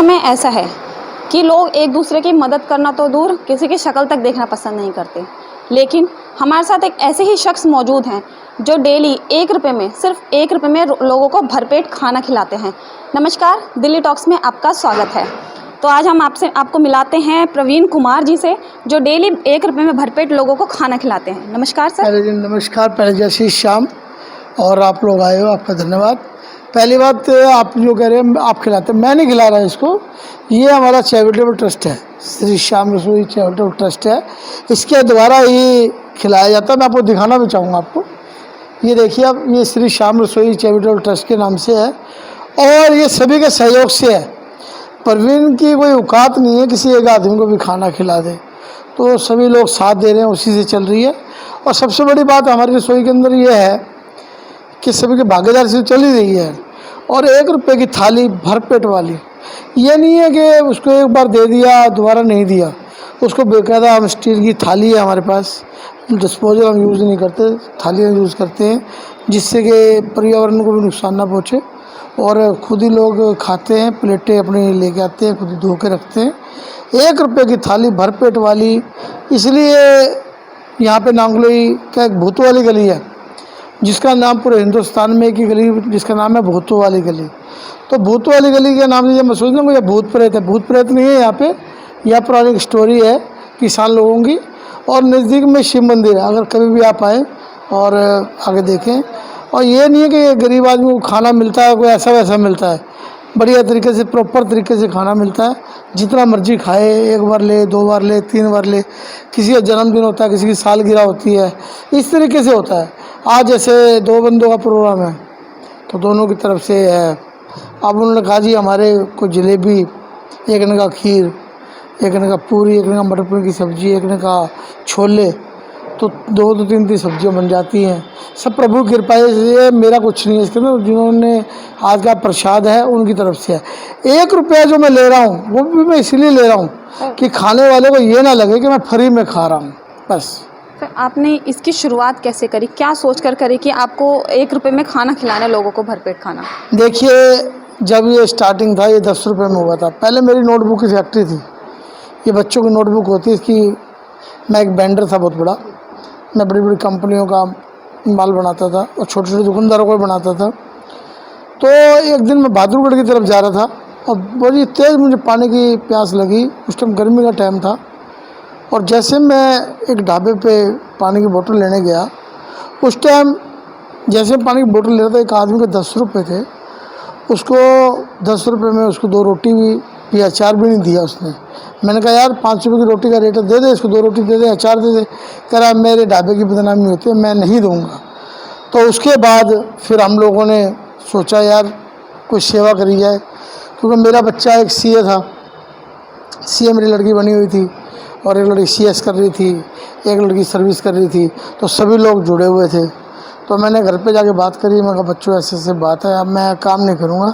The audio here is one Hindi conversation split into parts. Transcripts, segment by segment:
समय ऐसा है कि लोग एक दूसरे की मदद करना तो दूर, किसी की शक्ल तक देखना पसंद नहीं करते। लेकिन हमारे साथ एक ऐसे ही शख्स मौजूद हैं जो डेली 1 रुपये में, सिर्फ 1 रुपये में लोगों को भरपेट खाना खिलाते हैं। नमस्कार, दिल्ली टॉक्स में आपका स्वागत है। तो आज हम आपको मिलाते हैं प्रवीण कुमार जी से, जो डेली 1 रुपये में भरपेट लोगों को खाना खिलाते हैं। नमस्कार सर। पहले दिन नमस्कार, पहले जैसी शाम, और आप लोग आए हो, आपका धन्यवाद। पहली बात, आप जो कह रहे हैं आप खिलाते हैं, मैं नहीं खिला रहा इसको। ये हमारा चैरिटेबल ट्रस्ट है, श्री श्याम रसोई चैरिटेबल ट्रस्ट है, इसके द्वारा ही खिलाया जाता है। मैं आपको दिखाना भी चाहूँगा आपको। ये देखिए आप, ये श्री श्याम रसोई चैरिटेबल ट्रस्ट के नाम से है और ये सभी के सहयोग से है। प्रवीण की कोई औकात नहीं है किसी एक आदमी को भी खाना खिला दे, तो सभी लोग साथ दे रहे हैं, उसी से चल रही है। और सबसे बड़ी बात हमारी रसोई के अंदर ये है कि सभी के भागीदारी से चल ही रही है। और 1 रुपये की थाली भरपेट वाली, ये नहीं है कि उसको एक बार दे दिया दोबारा नहीं दिया। उसको बेकायदा हम स्टील की थाली है हमारे पास, डिस्पोजल हम यूज़ नहीं करते, थालियाँ यूज़ करते हैं, जिससे कि पर्यावरण को भी नुकसान ना पहुँचे। और खुद ही लोग खाते हैं, प्लेटें अपनी लेके आते हैं, खुद ही धो के रखते हैं। 1 रुपये की थाली भरपेट वाली, इसलिए यहाँ पे नांगलोई का एक भूतों वाली गली है, जिसका नाम पूरे हिंदुस्तान में एक ही गली जिसका नाम है भूतों वाली गली। तो भूतों वाली गली के नाम से मैं सोच रहा हूँ ये भूत प्रेत है। भूत प्रेत नहीं है यहाँ पे, यह पौराणिक स्टोरी है किसान लोगों की। और नज़दीक में शिव मंदिर है, अगर कभी भी आप आएँ और आगे देखें। और ये नहीं है कि गरीब आदमी को खाना मिलता है, कोई ऐसा वैसा मिलता है, बढ़िया तरीके से, प्रॉपर तरीके से खाना मिलता है। जितना मर्जी खाए, 1 बार ले, 2 बार ले, 3 बार ले। किसी का जन्मदिन होता है, किसी की सालगिरह होती है, इस तरीके से होता है। आज जैसे 2 बंदों का प्रोग्राम है तो दोनों की तरफ से है। अब उन्होंने कहा जी हमारे को जलेबी, एक ने कहा खीर, एक ने कहा पूरी, एक ने कहा मटर पनीर की सब्ज़ी, एक ने कहा छोले। तो 2 3 सब्जियां बन जाती हैं। सब प्रभु की कृपा से, मेरा कुछ नहीं है इसके अंदर। जिन्होंने आज का प्रसाद है उनकी तरफ से है। 1 रुपया जो मैं ले रहा हूँ वो भी मैं इसीलिए ले रहा हूँ कि खाने वाले को ये ना लगे कि मैं फ्री में खा रहा हूँ, बस। तो आपने इसकी शुरुआत कैसे करी, क्या सोच कर करी कि आपको 1 रुपये में खाना खिलाना, लोगों को भरपेट खाना? देखिए, जब ये स्टार्टिंग था, ये 10 रुपये में हुआ था। पहले मेरी नोटबुक की फैक्ट्री थी, ये बच्चों की नोटबुक होती है इसकी। मैं एक वेंडर था बहुत बड़ा, मैं बड़ी बड़ी कंपनियों का माल बनाता था और छोटे छोटे दुकानदारों को बनाता था। तो एक दिन मैं बहादुरगढ़ की तरफ जा रहा था और बड़ी तेज़ मुझे पानी की प्यास लगी। उस टाइम गर्मी का टाइम था। और जैसे मैं एक ढाबे पे पानी की बोतल लेने गया, उस टाइम जैसे पानी की बोतल ले रहा था, एक आदमी के 10 रुपये थे। उसको 10 रुपये में उसको 2 रोटी भी, अचार भी नहीं दिया उसने। मैंने कहा यार 5 रुपये की रोटी का रेट है, दे दे इसको, 2 रोटी दे दे, अचार दे दे। कह रहा मेरे ढाबे की बदनामी होती है, मैं नहीं दूंगा। तो उसके बाद फिर हम लोगों ने सोचा यार कोई सेवा करी जाए, क्योंकि मेरा बच्चा एक सीए था, सीए मेरी लड़की बनी हुई थी, और एक लड़की सीएस कर रही थी, एक लड़की सर्विस कर रही थी। तो सभी लोग जुड़े हुए थे। तो मैंने घर पे जाके बात करी, मैं कहा बच्चों ऐसे ऐसे बात है, अब मैं काम नहीं करूँगा।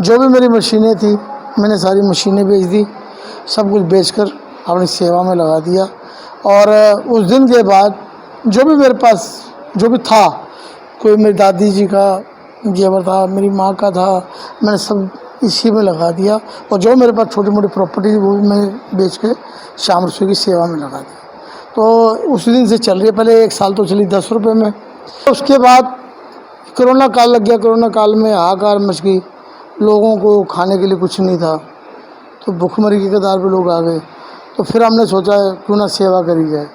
जो भी मेरी मशीनें थी मैंने सारी मशीनें बेच दी, सब कुछ बेचकर अपनी सेवा में लगा दिया। और उस दिन के बाद जो भी मेरे पास जो भी था, कोई मेरी दादी जी का जेवर था, मेरी माँ का था, मैंने सब इसी में लगा दिया। और जो मेरे पास छोटी मोटी प्रॉपर्टी थी वो भी मैं बेच के श्याम रसोई की सेवा में लगा दिया। तो उसी दिन से चल रही है। पहले 1 साल तो चली 10 रुपये में। उसके बाद कोरोना काल लग गया। कोरोना काल में हाहाकार मच गई, लोगों को खाने के लिए कुछ नहीं था, तो भूखमरी की कगार पे लोग आ गए। तो फिर हमने सोचा क्यों ना सेवा करी जाए।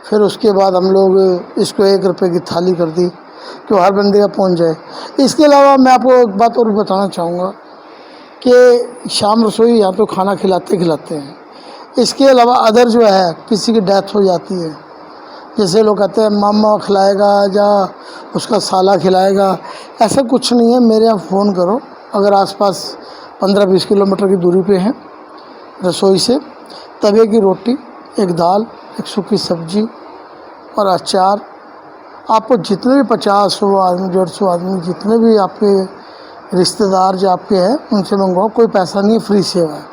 फिर उसके बाद हम लोग इसको 1 रुपये की थाली कर दी कि हर बंदे का पहुंच जाए। इसके अलावा मैं आपको एक बात और बताना चाहूँगा कि श्याम रसोई यहाँ तो खाना खिलाते हैं, इसके अलावा अदर जो है, किसी की डेथ हो जाती है, जैसे लोग कहते हैं मामा खिलाएगा या उसका साला खिलाएगा, ऐसा कुछ नहीं है। मेरे यहाँ फ़ोन करो, अगर आसपास 15-20 किलोमीटर की दूरी पे हैं रसोई से, तवे की रोटी, एक दाल, एक सूखी सब्जी और अचार, आपको जितने भी 50-100 आदमी, 150 आदमी, जितने भी आपके रिश्तेदार जो आपके हैं उनसे मंगवाओ, कोई पैसा नहीं है, फ्री सेवा है।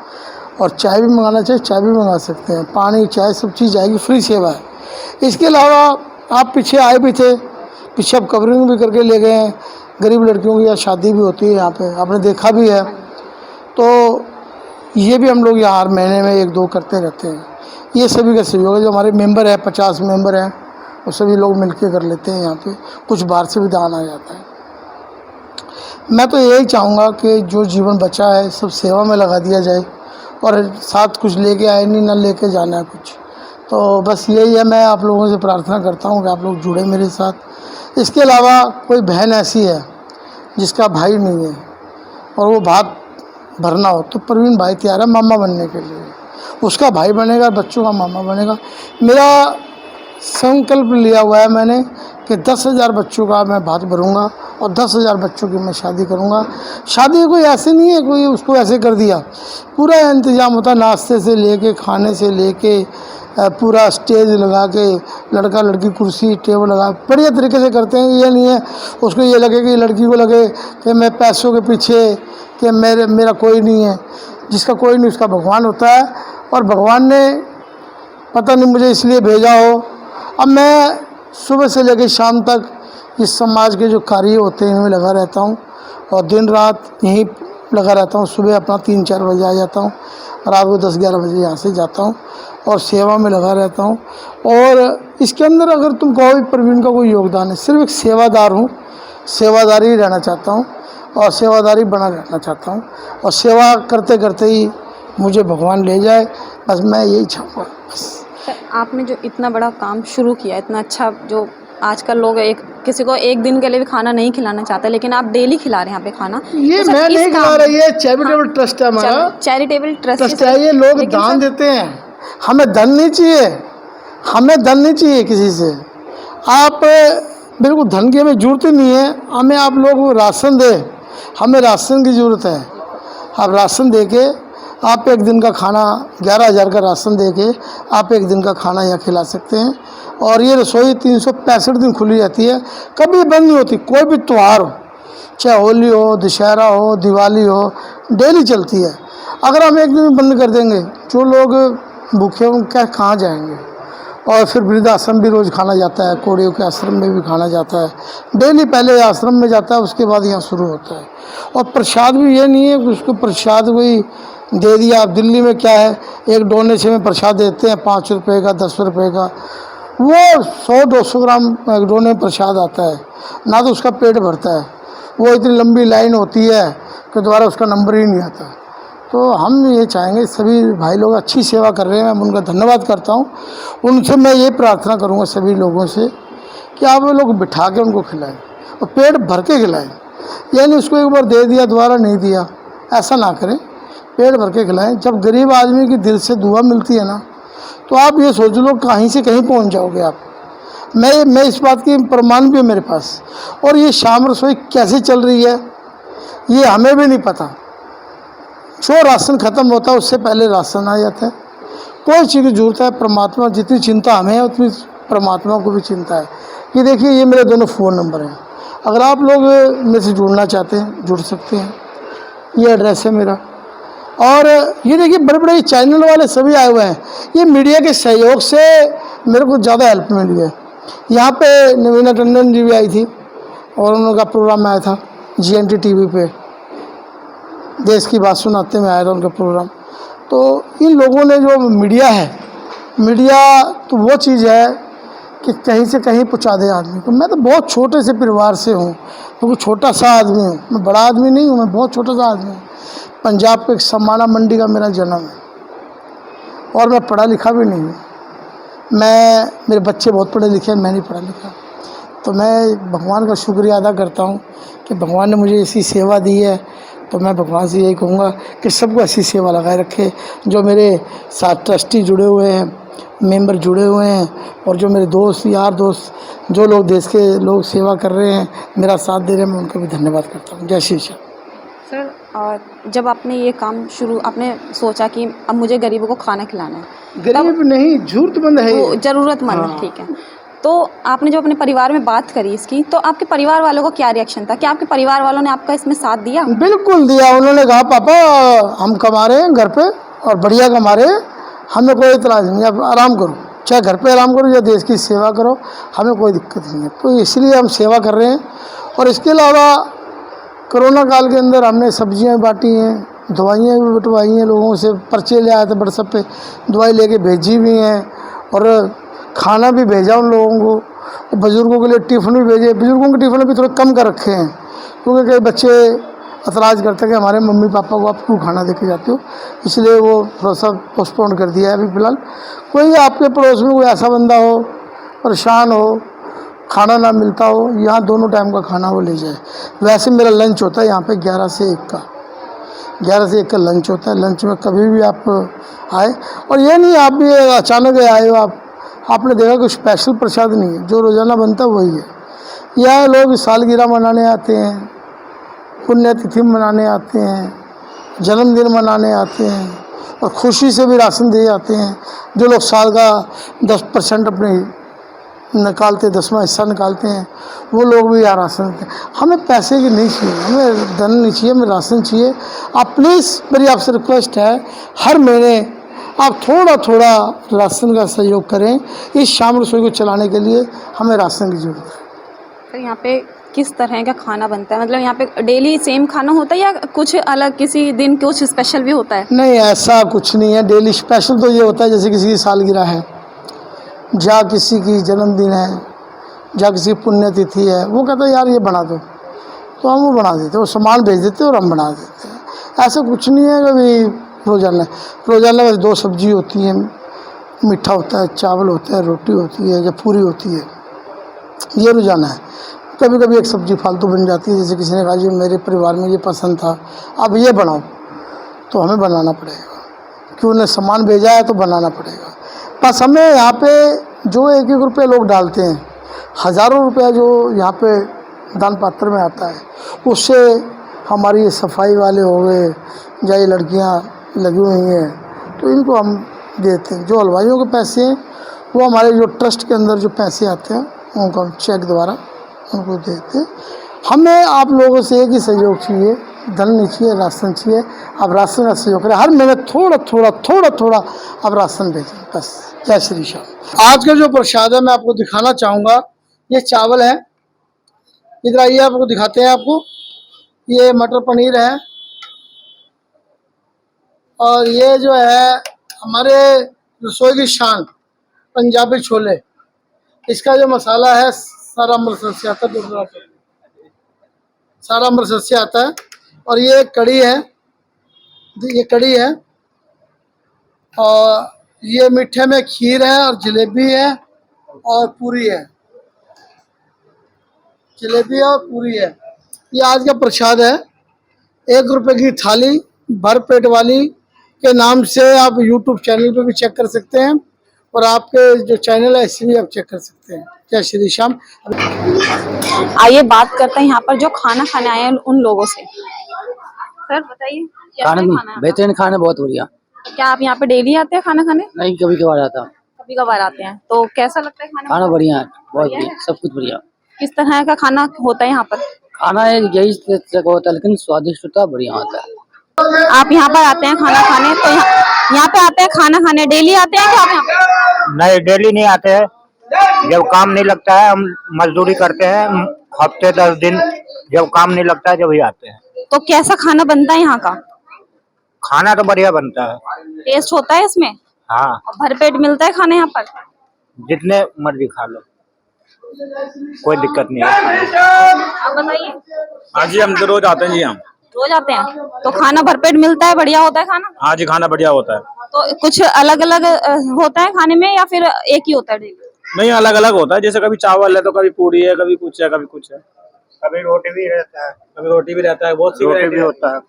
और चाय भी मंगाना चाहिए, चाय भी मंगा सकते हैं, पानी चाय सब चीज़ आएगी, फ्री सेवा है। इसके अलावा आप पीछे आए भी थे, पीछे आप कवरिंग भी करके ले गए हैं। गरीब लड़कियों की या शादी भी होती है यहाँ पे, आपने देखा भी है। तो ये भी हम लोग यहाँ हर महीने में 1-2 करते रहते हैं। ये सभी का सहयोग है। जो हमारे मेंबर है 50 मेंबर हैं, वो सभी लोग मिलके कर लेते हैं यहाँ पे। कुछ बाहर से भी दान आ जाता है। मैं तो यही चाहूँगा कि जो जीवन बचा है सब सेवा में लगा दिया जाए, और साथ कुछ लेके आए नहीं, ना लेके जाना है कुछ। तो बस यही है, मैं आप लोगों से प्रार्थना करता हूँ कि आप लोग जुड़े मेरे साथ। इसके अलावा कोई बहन ऐसी है जिसका भाई नहीं है और वो भात भरना हो, तो प्रवीण भाई तैयार है मामा बनने के लिए। उसका भाई बनेगा, बच्चों का मामा बनेगा। मेरा संकल्प लिया हुआ है मैंने कि 10,000 बच्चों का मैं भात भरूंगा और 10,000 बच्चों की मैं शादी करूंगा। शादी कोई ऐसे नहीं है कोई उसको ऐसे कर दिया, पूरा इंतज़ाम होता है, नाश्ते से लेके खाने से लेके पूरा स्टेज लगा के, लड़का लड़की कुर्सी टेबल लगा बढ़िया तरीके से करते हैं। ये नहीं है उसको ये लगे कि लड़की को लगे कि मैं पैसों के पीछे, कि मेरा कोई नहीं है। जिसका कोई नहीं उसका भगवान होता है, और भगवान ने पता नहीं मुझे इसलिए भेजा हो। अब मैं सुबह से लेकर शाम तक इस समाज के जो कार्य होते हैं इनमें लगा रहता हूँ, और दिन रात यहीं लगा रहता हूँ। सुबह अपना 3-4 बजे आ जाता हूँ, रात को 10-11 बजे यहाँ से जाता हूँ, और सेवा में लगा रहता हूँ। और इसके अंदर अगर तुम कहो भी प्रवीण का कोई योगदान है, सिर्फ एक सेवादार हूँ, सेवादारी रहना चाहता हूँ और सेवादारी बना रहना चाहता हूँ, और सेवा करते करते ही मुझे भगवान ले जाए, बस मैं यही चाहूँगा। बस सर, आपने जो इतना बड़ा काम शुरू किया, इतना अच्छा, जो आजकल लोग किसी को एक दिन के लिए भी खाना नहीं खिलाना चाहते, लेकिन आप डेली खिला रहे हैं यहाँ पे खाना। ये तो मैं नहीं खिला रहा, ये चैरिटेबल ट्रस्ट है हमारा, चैरिटेबल ट्रस्ट है। ये लोग दान देते हैं, हमें धन नहीं चाहिए, हमें धन नहीं चाहिए किसी से। आप बिल्कुल धन की हमें जरूरत ही नहीं है, हमें आप लोग राशन दे, हमें राशन की ज़रूरत है। आप राशन दे के आप एक दिन का खाना 11,000 का राशन दे के आप एक दिन का खाना यहाँ खिला सकते हैं। और ये रसोई 365 दिन खुली रहती है, कभी बंद नहीं होती। कोई भी त्यौहार हो, चाहे होली हो, दशहरा हो, दिवाली हो, डेली चलती है। अगर हम एक दिन बंद कर देंगे, जो लोग भूखे हों क्या कहाँ जाएंगे। और फिर वृद्धाश्रम भी रोज़ खाना जाता है, कोड़ियों के आश्रम में भी खाना जाता है डेली। पहले आश्रम में जाता है, उसके बाद यहाँ शुरू होता है। और प्रसाद भी ये नहीं है कि उसको प्रसाद कोई दे दिया। आप दिल्ली में क्या है, एक डोनेशन में प्रसाद देते हैं 5 रुपये का, 10 रुपये का, वो 100-200 ग्राम एक डोने प्रसाद आता है, ना तो उसका पेट भरता है। वो इतनी लंबी लाइन होती है कि दोबारा उसका नंबर ही नहीं आता। तो हम ये चाहेंगे, सभी भाई लोग अच्छी सेवा कर रहे हैं, मैं उनका धन्यवाद करता हूँ। उनसे मैं ये प्रार्थना करूँगा सभी लोगों से कि आप लोग बिठा के उनको खिलाएं और पेट भर के खिलाएं। यानी उसको एक बार दे दिया दोबारा नहीं दिया, ऐसा ना करें, पेट भर के खिलाएं। जब गरीब आदमी की दिल से दुआ मिलती है ना, तो आप ये सोच लो कहीं से कहीं पहुंच जाओगे आप। मैं इस बात की प्रमाण भी है मेरे पास। और ये शाम रसोई कैसे चल रही है ये हमें भी नहीं पता। जो राशन ख़त्म होता है उससे पहले राशन आ जाता है। कोई चीज़ की जरूरत है, परमात्मा जितनी चिंता हमें है उतनी परमात्मा को भी चिंता है। ये देखिए, ये मेरे दोनों फ़ोन नंबर हैं, अगर आप लोग मेरे से जुड़ना चाहते हैं जुड़ सकते हैं। ये एड्रेस है मेरा। और ये देखिए, बड़े बड़े चैनल वाले सभी आए हुए हैं। ये मीडिया के सहयोग से मेरे को ज़्यादा हेल्प मिली है। यहाँ पे नवीना टंडन जी भी आई थी और उनका प्रोग्राम आया था GNT TV पे, देश की बात सुनाते में आया था उनका प्रोग्राम। तो इन लोगों ने जो मीडिया है, मीडिया तो वो चीज़ है कि कहीं से कहीं पहुँचा दे आदमी को। मैं तो बहुत छोटे से परिवार से हूँ, क्योंकि छोटा सा आदमी हूँ, मैं बड़ा आदमी नहीं हूँ, मैं बहुत छोटा सा आदमी हूँ। पंजाब के एक समाना मंडी का मेरा जन्म है और मैं पढ़ा लिखा भी नहीं हूँ। मेरे बच्चे बहुत पढ़े लिखे हैं, मैं नहीं पढ़ा लिखा। तो मैं भगवान का शुक्रिया अदा करता हूँ कि भगवान ने मुझे ऐसी सेवा दी है। तो मैं भगवान से यही कहूँगा कि सबको ऐसी सेवा लगाए रखे। जो मेरे साथ ट्रस्टी जुड़े हुए हैं, मेंबर जुड़े हुए हैं, और जो मेरे दोस्त यार दोस्त, जो लोग देश के लोग सेवा कर रहे हैं, मेरा साथ दे रहे हैं, मैं उनका भी धन्यवाद करता हूँ। जय श्री श्याम। सर, और जब आपने ये काम शुरू, आपने सोचा कि अब मुझे गरीबों को खाना खिलाना है, गरीब नहीं, जरूरतमंद है, ज़रूरतमंद, हाँ। ठीक है। तो आपने जब अपने परिवार में बात करी इसकी, तो आपके परिवार वालों का क्या रिएक्शन था? क्या आपके परिवार वालों ने आपका इसमें साथ दिया? बिल्कुल दिया। उन्होंने कहा पापा हम कमा रहे हैं घर पे और बढ़िया कमा रहे हैं, हमें कोई इतराज़ नहीं, आप आराम करो, चाहे घर पे आराम करो या देश की सेवा करो, हमें कोई दिक्कत नहीं है। तो इसलिए हम सेवा कर रहे हैं। और इसके अलावा कोरोना काल के अंदर हमने सब्जियां बांटी हैं, दवाइयाँ भी बंटवाई हैं लोगों से, पर्चे ले आए थे व्हाट्सएप पे, दवाई लेके भेजी भी हैं और खाना भी भेजा उन लोगों को। और बुज़ुर्गों के लिए टिफ़िन भी भेजे। बुज़ुर्गों के टिफ़िन भी थोड़े कम कर रखे हैं क्योंकि कई बच्चे एतराज़ करते हैं कि हमारे मम्मी पापा को आप क्यों खाना दे के जाते हो, इसलिए वो थोड़ा सा पोस्टपोन कर दिया है अभी फ़िलहाल। कोई आपके पड़ोस में कोई ऐसा बंदा हो, परेशान हो, खाना ना मिलता हो, यहाँ दोनों टाइम का खाना वो ले जाए। वैसे मेरा लंच होता है यहाँ पे 11 से 1 का, 11 से 1 का लंच होता है। लंच में कभी भी आप आए, और ये नहीं आप भी अचानक आए हो, आपने देखा कोई स्पेशल प्रसाद नहीं है, जो रोज़ाना बनता है वही है। यहाँ लोग सालगिरह मनाने आते हैं, पुण्यतिथि मनाने आते हैं, जन्मदिन मनाने आते हैं और खुशी से भी राशन दिए जाते हैं। जो लोग साल का 10% अपने निकालते, 10वां हिस्सा निकालते हैं, वो लोग भी यहाँ राशन देते हैं। हमें पैसे की नहीं चाहिए, हमें धन नहीं चाहिए, हमें राशन चाहिए। आप प्लीज़, मेरी आपसे रिक्वेस्ट है, हर महीने आप थोड़ा थोड़ा राशन का सहयोग करें। इस शाम रसोई को चलाने के लिए हमें राशन की ज़रूरत है। तो यहाँ पे किस तरह का खाना बनता है, मतलब यहाँ पे डेली सेम खाना होता है या कुछ अलग किसी दिन कुछ स्पेशल भी होता है? नहीं, ऐसा कुछ नहीं है। डेली स्पेशल तो ये होता है जैसे किसी की सालगिरह है, या किसी की जन्मदिन है, या किसी की पुण्यतिथि है, वो कहता है यार ये बना दो, तो हम वो बना देते हैं, वो सामान भेज देते हैं और हम बना देते हैं। ऐसा कुछ नहीं है कभी रोज़ाना बस 2 सब्जी होती हैं, मीठा होता है, चावल होता है, रोटी होती है या पूरी होती है, ये रोज़ाना है। कभी कभी एक सब्ज़ी फालतू बन जाती है, जैसे किसी ने कहा जी मेरे परिवार में ये पसंद था, अब ये बनाओ, तो हमें बनाना पड़ेगा क्यों, उन्हें सामान भेजा है तो बनाना पड़ेगा। बस हमें यहाँ पे जो 1-1 रुपये लोग डालते हैं, हज़ारों रुपया जो यहाँ पे दान पात्र में आता है, उससे हमारी ये सफाई वाले हो गए या ये लड़कियाँ लगी हुई हैं, तो इनको हम देते हैं। जो हलवाइयों के पैसे हैं वो हमारे जो ट्रस्ट के अंदर जो पैसे आते हैं उनको हम चेक द्वारा उनको देते हैं। हमें आप लोगों से एक ही सहयोग चाहिए, धन नहीं चाहिए, राशन चाहिए। आप राशन का सहयोग करें, हर महीने थोड़ा थोड़ा आप राशन भेजें, बस। जय श्री श्याम। आज का जो प्रसाद है मैं आपको दिखाना चाहूँगा, ये चावल है, इधर आइए आपको दिखाते हैं। आपको ये मटर पनीर है, और ये जो है हमारे रसोई की शान पंजाबी छोले, इसका जो मसाला है सारा अमृतसर से आता है, सारा अमृतसर से आता है। और ये कड़ी है, ये कड़ी है, और ये मीठे में खीर है और जलेबी है और पूरी है, जलेबी और पूरी है। ये आज का प्रसाद है। 1 रुपए की थाली भर पेट वाली के नाम से आप YouTube चैनल पे भी चेक कर सकते हैं, और आपके जो चैनल है इसे भी आप चेक कर सकते हैं। जय श्री श्याम। आइए बात करते हैं यहाँ पर जो खाना खाने आए हैं उन लोगों से। सर बताइए, कैसा खाना खाना है? बेहतरीन, खाना बहुत बढ़िया। क्या आप यहाँ पे डेली आते हैं खाना खाने? नहीं, कभी कभार आता हूँ। कभी कभार आते हैं, तो कैसा लगता है खाना? खाना बढ़िया है, बहुत बढ़िया बढ़िया, है? सब कुछ बढ़िया। किस तरह का खाना होता है यहाँ पर? खाना यही जगह होता है, लेकिन स्वादिष्ट होता है, बढ़िया होता है। आप यहाँ पर आते हैं खाना खाने, तो यहाँ पे आते हैं खाना खाने, डेली आते हैं क्या आप यहाँ पे? नहीं, डेली नहीं आते हैं। जब काम नहीं लगता है, हम मजदूरी करते हैं, हफ्ते 10 दिन जब काम नहीं लगता है जब ही आते हैं। तो कैसा खाना बनता है यहाँ का? खाना तो बढ़िया बनता है। टेस्ट होता है इसमें? हाँ, और भरपेट मिलता है खाना यहाँ पर? जितने मर्जी खा लो, कोई दिक्कत नहीं है। आप बताइए। हाँ जी, हम तो रोज आते हैं जी। हम रोज आते हैं, तो खाना भरपेट मिलता है, बढ़िया होता है खाना? हाँ जी, खाना बढ़िया होता है। तो कुछ अलग अलग होता है खाने में या फिर एक ही होता है डेली? नहीं, अलग अलग होता है, जैसे कभी चावल है तो कभी पूरी है, कभी कुछ है, कभी कुछ है, कभी रोटी भी रहता है, कभी रोटी भी रहता है, बहुत सी रोटी वैरायटी भी होता है।